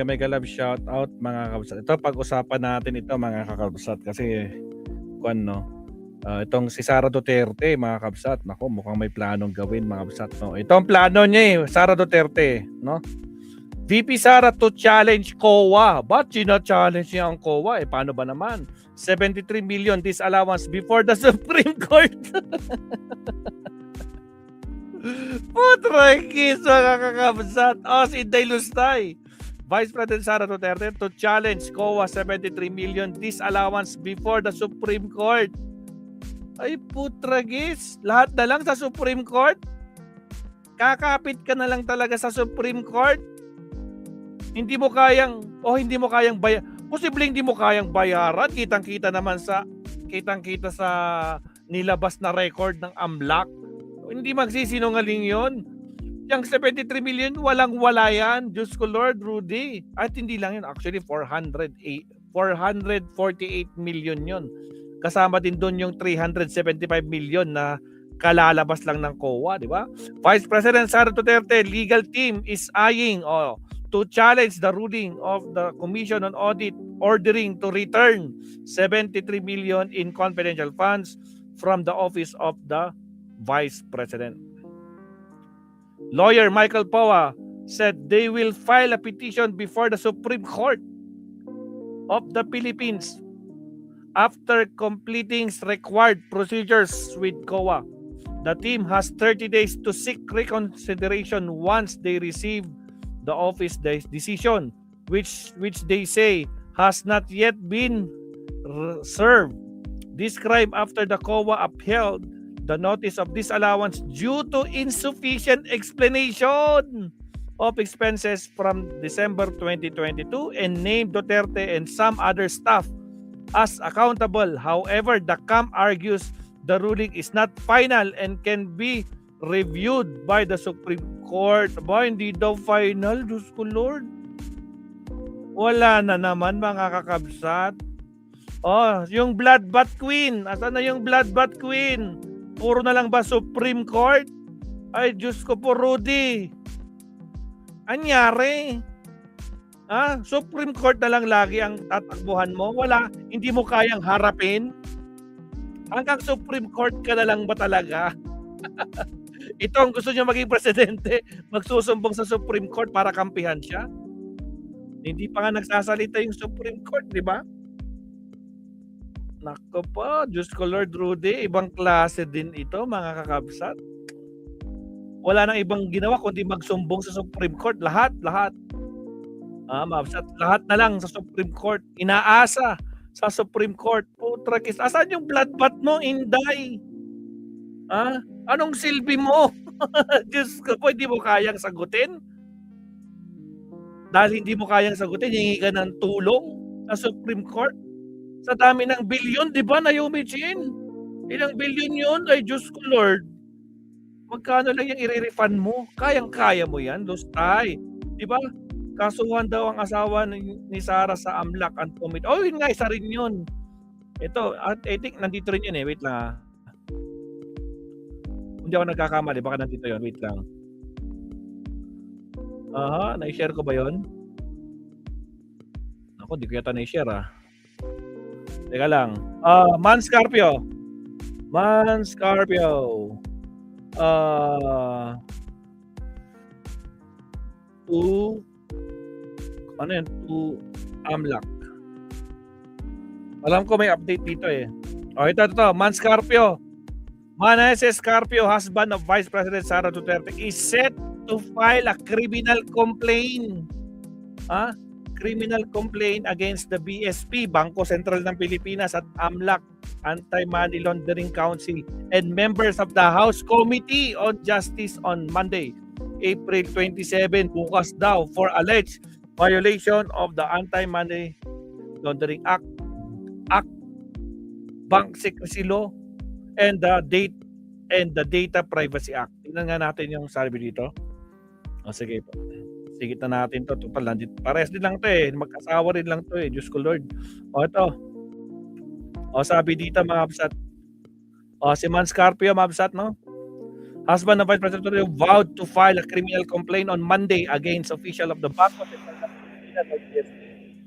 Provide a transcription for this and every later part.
mega love shout out mga kabsat. Ito pag-usapan natin ito mga kakabsat kasi itong si Sara Duterte mga kabsat. Nako, mukhang may planong gawin mga kabsat, no. Ito ang plano niya Sara Duterte, no. VP Sara to challenge COA. Ba't challenge niya ang COA? Paano ba naman? 73 million disallowance before the Supreme Court. Putrakis mga kakabsat. Si Inday Lustay. Vice President Sara Duterte to challenge COA 73 million disallowance before the Supreme Court. Ay putragis. Lahat na lang sa Supreme Court? Kakapit ka na lang talaga sa Supreme Court? Hindi mo kayang posibleng hindi mo kayang bayaran. Kitang-kita sa nilabas na record ng AMLAC. Hindi magsisinungaling yon. Yung 73 million, walang-wala yan. Diyos ko Lord, Rudy. At hindi lang yun. Actually, 448 million yun. Kasama din doon yung 375 million na kalalabas lang ng COA, di ba? Vice President Sara Duterte legal team is eyeing to challenge the ruling of the Commission on Audit ordering to return 73 million in confidential funds from the office of the Vice President. Lawyer Michael Poa said they will file a petition before the Supreme Court of the Philippines after completing required procedures with COA. The team has 30 days to seek reconsideration once they receive the office decision, which they say has not yet been served. This crime after the COA upheld the notice of disallowance due to insufficient explanation of expenses from December 2022 and named Duterte and some other staff as accountable. However, the CAM argues the ruling is not final and can be reviewed by the Supreme Court. Hindi daw final, Diyos ko Lord. Wala na naman mga kakabsat. Yung Bloodbath Queen. Asan na yung Bloodbath Queen? Puro na lang ba Supreme Court? Ay, Diyos ko po, Rudy. Anyari? Supreme Court na lang lagi ang tatakbuhan mo? Wala, hindi mo kayang harapin? Hanggang Supreme Court ka na lang ba talaga? Ito ang gusto niya maging presidente, magsusumbong sa Supreme Court para kampihan siya? Hindi pa nga nagsasalita yung Supreme Court, di ba? Nako po, Diyos ko Lord, Rudy, ibang klase din ito mga kakabsat. Wala nang ibang ginawa kundi magsumbong sa Supreme Court. Lahat. Mabsat, lahat na lang sa Supreme Court. Inaasa sa Supreme Court. Putrakis, asan yung bloodbath mo, Inday? Anong silbi mo? Diyos ko po, hindi mo kayang sagutin? Dahil hindi mo kayang sagutin, hingi ka ng tulong sa Supreme Court? Sa dami ng bilyon, di ba, Naomi Chin? Ilang bilyon yun? Ay, Diyos ko Lord. Magkano lang yung i-refund mo? Kayang-kaya mo yan, Lustay. Di ba? Kasuhan daw ang asawa ni Sara sa AMLAC and committee. Yun nga, isa rin yun. Ito, I think nandito rin yun Wait lang Hindi ako nagkakamali. Baka nandito yun. Wait lang. Na-share ko ba yun? Ako, di ko yata na-share Teka lang. Man Scarpio. To AMLAC. Alam ko may update dito Ito. Man Scarpio. Manese Scarpio, husband of Vice President Sara Duterte, is set to file a criminal complaint. Criminal complaint against the BSP, Bangko Sentral ng Pilipinas, at AMLAC, Anti-Money Laundering Council, and members of the House Committee on Justice on Monday, April 27, bukas daw, for alleged violation of the Anti-Money Laundering Act, Bank Secrecy Law, and the Data Privacy Act. Tingnan nga natin yung sabi dito. Sige po. Sige na natin to. Parehas din lang to Magkasawa rin lang to Diyos ko Lord. Ito. Sabi dito mga absat. Si Man Scarpio, mga absat, no? Husband of Vice President Torre vowed to file a criminal complaint on Monday against official of the Bangko Sentral na pinila by BSP.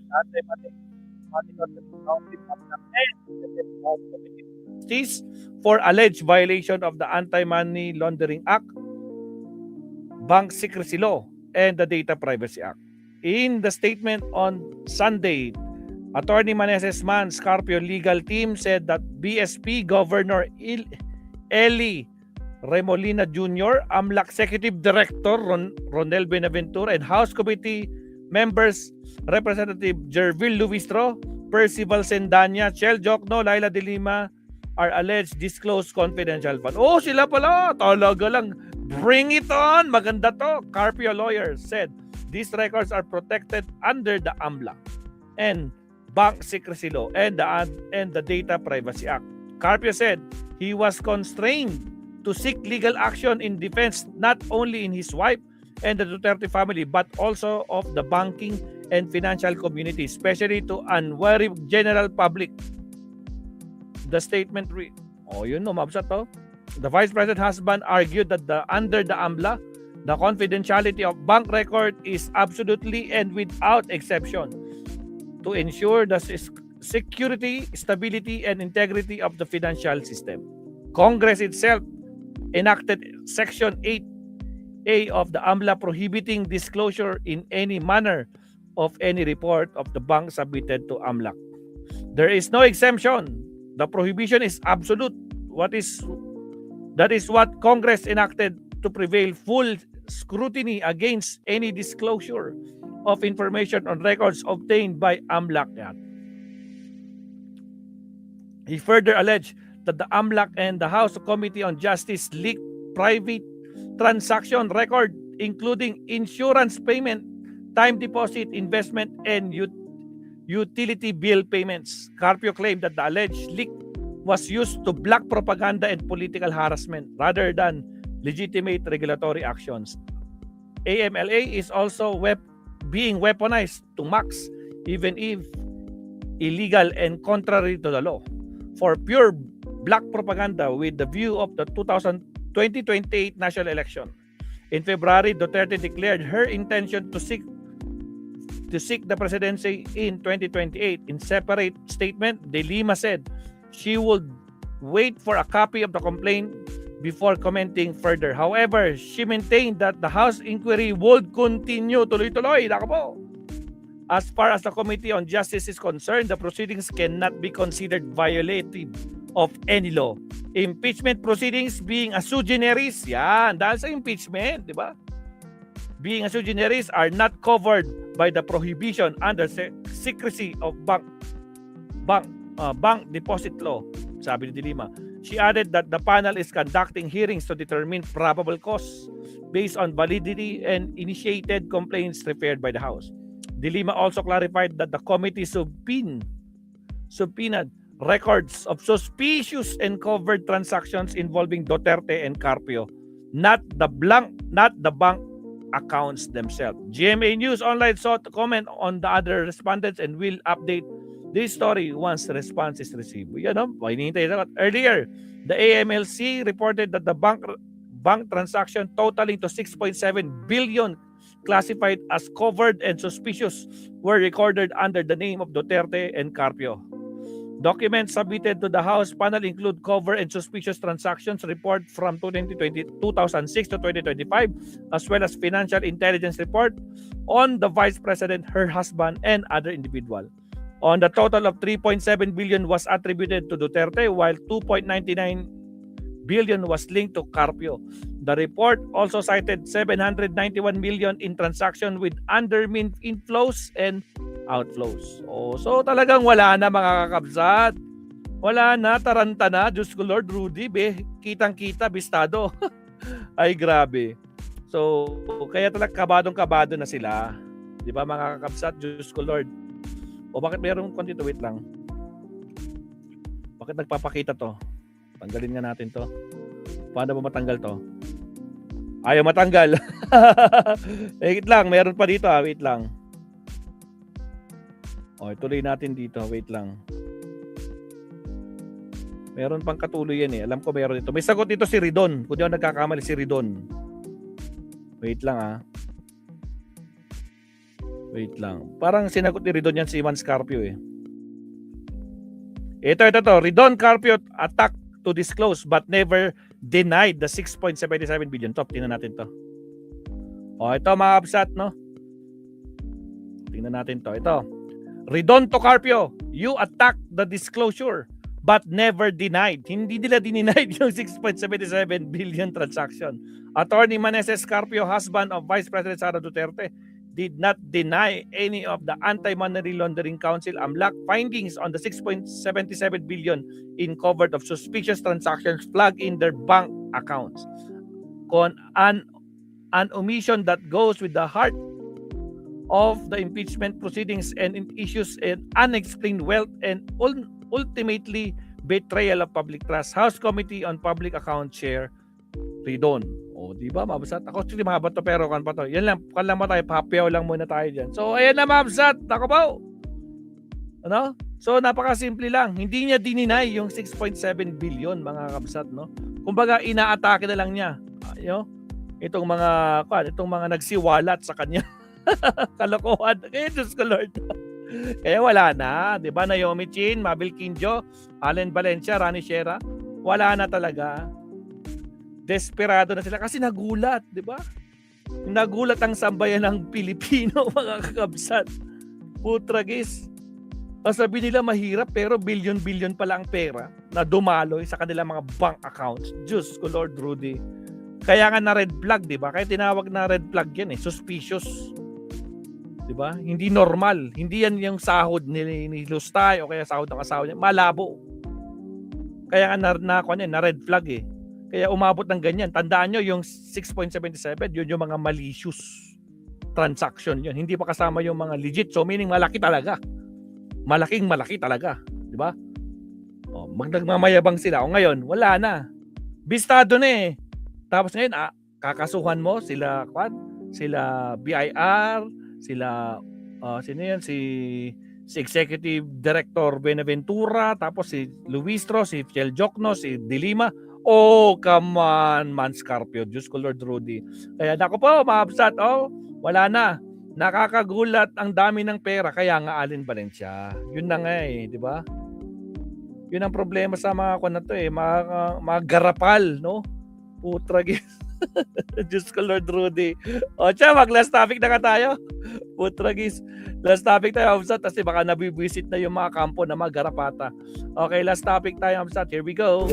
Anti-money laundering boundary Justice for alleged violation of the Anti-Money Laundering Act, Bank Secrecy Law, and the Data Privacy Act. In the statement on Sunday, Attorney Maneses Man's Carpio legal team said that BSP Governor Eli Remolina Jr., AMLAC Executive Director Ronel Benaventura, and House Committee members Representative Jervil Luistro, Percival Sendanya, Chel Jokno, Laila De Lima are alleged disclosed confidential fund. Oh, sila pala. Talaga lang. Bring it on. Maganda to. Carpio lawyers said these records are protected under the AMLAC and Bank Secrecy Law and the Data Privacy Act. Carpio said he was constrained to seek legal action in defense not only in his wife and the Duterte family but also of the banking and financial community, especially to unwary general public. The statement read, mabsa to. The Vice President husband argued that under the AMLA, the confidentiality of bank record is absolutely and without exception to ensure the security, stability, and integrity of the financial system. Congress itself enacted Section 8A of the AMLA prohibiting disclosure in any manner of any report of the bank submitted to AMLAC. There is no exemption. The prohibition is absolute. That is what Congress enacted to prevail full scrutiny against any disclosure of information on records obtained by AMLAC. He further alleged that the AMLAC and the House Committee on Justice leaked private transaction record including insurance payment, time deposit, investment, and utility bill payments. Carpio claimed that the alleged leak was used to block propaganda and political harassment rather than legitimate regulatory actions. AMLA is also being weaponized to max, even if illegal and contrary to the law, for pure black propaganda with the view of the 2028 national election. In February, Duterte declared her intention to seek the presidency in 2028. In separate statement, De Lima said she would wait for a copy of the complaint before commenting further. However, she maintained that the House inquiry would continue tuloy-tuloy. As far as the Committee on Justice is concerned, the proceedings cannot be considered violative of any law. Impeachment proceedings being a sui generis, yan, dahil sa impeachment, di ba? Being a sui generis are not covered by the prohibition under secrecy of bank deposit law, sabi ni De Lima. She added that the panel is conducting hearings to determine probable cause based on validity and initiated complaints referred by the House. De Lima also clarified that the committee subpoenaed records of suspicious and covered transactions involving Duterte and Carpio, not the bank accounts themselves. GMA News Online sought to comment on the other respondents and will update this story once the response is received. Earlier, the AMLC reported that the bank transaction totaling to 6.7 billion classified as covered and suspicious were recorded under the name of Duterte and Carpio. Documents submitted to the House panel include covered and suspicious transactions report from 2006 to 2025, as well as financial intelligence report on the Vice President, her husband, and other individual. On the total of 3.7 billion was attributed to Duterte, while 2.99 billion was linked to Carpio. The report also cited 791 million in transaction with undermined inflows and outflows. So talagang wala na, mga kakabsat. Wala na, taranta na. Diyos ko Lord, Rudy, kitang-kita, bistado. Ay, grabe. So, kaya talagang kabadong-kabado na sila. Di ba, mga kakabsat? Diyos ko Lord. Bakit mayroong konti to? Wait lang. Bakit nagpapakita to? Tanggalin nga natin to. Paano ba matanggal to? Ayaw matanggal. Wait lang, meron pa dito. Wait lang. Ituloy natin dito. Wait lang. Meron pang katuloy yan eh. Alam ko meron ito. May sagot dito si Ridon. Kung di ako nagkakamali si Ridon. Wait lang ah. Wait lang. Parang sinagot ni Ridon yan si Iman Scarpio eh. Ito. Ridon Carpio attack to disclose but never denied the 6.77 billion. Top, tingnan natin to. O, ito mga absat, no? Tingnan natin to. Ito. Ridon to Carpio, you attack the disclosure but never denied. Hindi nila denied yung 6.77 billion transaction. Attorney Maneses Carpio, husband of Vice President Sara Duterte, did not deny any of the Anti-Money Laundering Council AMLAC findings on the 6.77 billion in covered of suspicious transactions flagged in their bank accounts. Con an omission that goes with the heart of the impeachment proceedings and issues an unexplained wealth and ultimately betrayal of public trust. House Committee on Public Account Chair Ridon. O, di ba, mabsat? Ako, actually, mahaba to, pero kan pa to. Yan lang, kan lang ba tayo, papiyaw lang muna tayo dyan. So, ayan na, mabsat. Ako ba? Ano? So, napakasimple lang. Hindi niya dininay yung 6.7 billion, mga kabsat, no? Kumbaga, inaatake na lang niya. Itong mga nagsiwalat sa kanya. Kalokohan. Kaya, Diyos ko, Lord. Kaya wala na. Di ba, Naomi Chin, Mabel Quinjo, Allen Valencia, Rani Sierra. Wala na talaga. Desperado na sila kasi nagulat, di ba? Nagulat ang sambayan ng Pilipino, mga kakabsat. Putragis. Ang sabi nila mahirap pero billion-billion pala ang pera na dumaloy sa kanilang mga bank accounts. Diyos ko, Lord Rudy. Kaya nga na red flag, di ba? Kaya tinawag na red flag yan eh. Suspicious. Di ba? Hindi normal. Hindi yan yung sahod ni Lustay o kaya sahod ng asawa niya. Malabo. Kaya nga na red flag eh. Kaya umabot ng ganyan. Tandaan nyo, yung 6.77, yun yung mga malicious transaction yun. Hindi pa kasama yung mga legit. So meaning malaki talaga. Malaking malaki talaga. Di ba? O, nagmamayabang sila. O ngayon, wala na. Bistado na eh. Tapos ngayon, kakasuhan mo sila BIR, sila, sino yan? Si Executive Director Benaventura, tapos si Luistro, si Fiel Jocno, si Dilima. Oh, come on, Man Scarpio. Diyos ko, Lord Rudy. Kaya nako po, maabsat. Oh, wala na. Nakakagulat ang dami ng pera. Kaya nga Allen Valencia. Yun na nga eh, di ba? Yun ang problema sa mga na to eh. Mga garapal, no? Putragis. Diyos ko, Lord Rudy. O, tiya, mag-last topic na ka tayo. Putragis. Last topic tayo, Amsat. Kasi baka nabibwisit na yung mga kampo na mga garapata. Okay, last topic tayo, Amsat. Here we go.